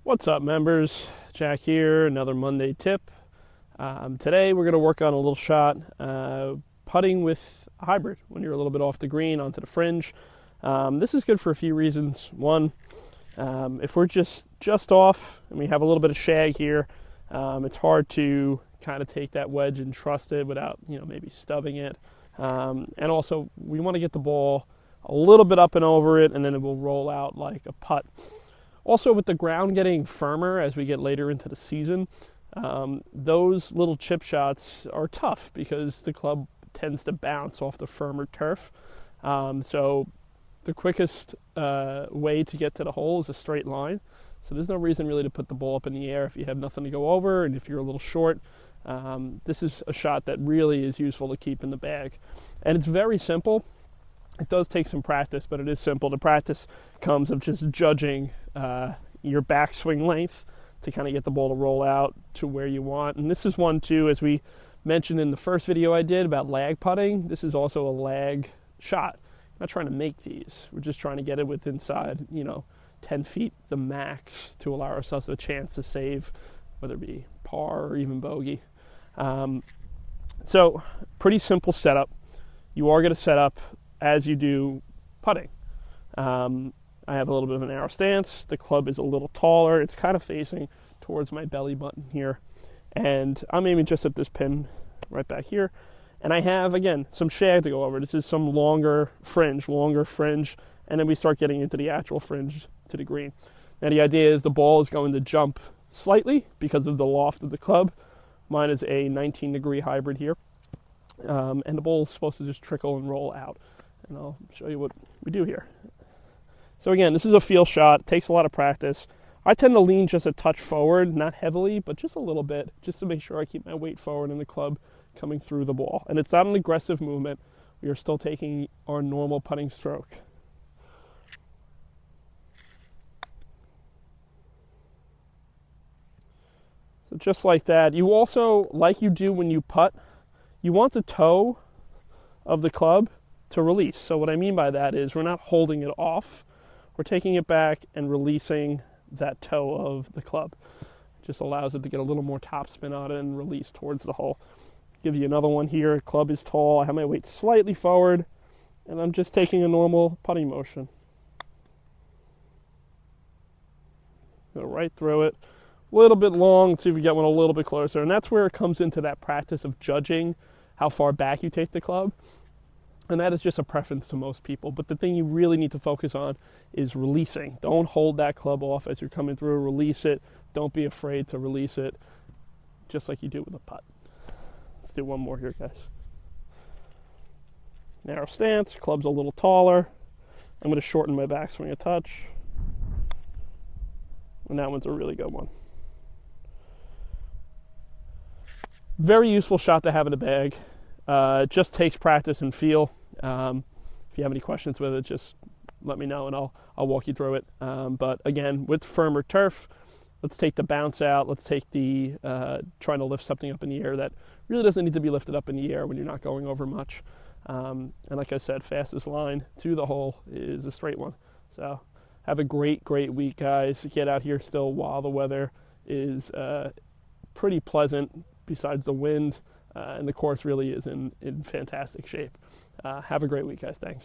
What's up, members? Jack here, another Monday tip. Today we're going to work on a little shot, putting with a hybrid when you're a little bit off the green onto the fringe. This is good for a few reasons. One, if we're just off and we have a little bit of shag here, it's hard to kind of take that wedge and trust it without, maybe stubbing it. And also, we want to get the ball a little bit up and over it, and then it will roll out like a putt. Also, with the ground getting firmer as we get later into the season, those little chip shots are tough because the club tends to bounce off the firmer turf. So the quickest way to get to the hole is a straight line. So there's no reason really to put the ball up in the air if you have nothing to go over and if you're a little short. This is a shot that really is useful to keep in the bag. And it's very simple. It does take some practice, but it is simple. The practice comes of just judging your backswing length to kind of get the ball to roll out to where you want. And this is one, too, as we mentioned in the first video I did about lag putting. This is also a lag shot. I'm not trying to make these. We're just trying to get it with inside, 10 feet, the max, to allow ourselves a chance to save, whether it be par or even bogey. So pretty simple setup. You are going to set up as you do putting. I have a little bit of a narrow stance. The club is a little taller. It's kind of facing towards my belly button here. And I'm aiming just at this pin right back here. And I have, again, some shag to go over. This is some longer fringe. And then we start getting into the actual fringe to the green. Now the idea is the ball is going to jump slightly because of the loft of the club. Mine is a 19-degree hybrid here. And the ball is supposed to just trickle and roll out. And I'll show you what we do here. So again, this is a feel shot. It takes a lot of practice. I tend to lean just a touch forward, not heavily, but just a little bit, just to make sure I keep my weight forward in the club coming through the ball. And it's not an aggressive movement. We are still taking our normal putting stroke. So just like that. You also, like you do when you putt, you want the toe of the club to release. So what I mean by that is we're not holding it off. We're taking it back and releasing that toe of the club. It just allows it to get a little more topspin on it and release towards the hole. Give you another one here. Club is tall. I have my weight slightly forward, and I'm just taking a normal putting motion. Go right through it. A little bit long. Let's see if we get one a little bit closer. And that's where it comes into that practice of judging how far back you take the club. And that is just a preference to most people. But the thing you really need to focus on is releasing. Don't hold that club off as you're coming through. Release it. Don't be afraid to release it, just like you do with a putt. Let's do one more here, guys. Narrow stance. Club's a little taller. I'm going to shorten my backswing a touch. And that one's a really good one. Very useful shot to have in the bag. It just takes practice and feel. If you have any questions with it, just let me know and I'll walk you through it. But again, with firmer turf, let's take the bounce out. Let's take the trying to lift something up in the air that really doesn't need to be lifted up in the air when you're not going over much. And like I said, fastest line to the hole is a straight one. So have a great week, guys. Get out here still while the weather is pretty pleasant besides the wind. And the course really is in fantastic shape. Have a great week, guys. Thanks.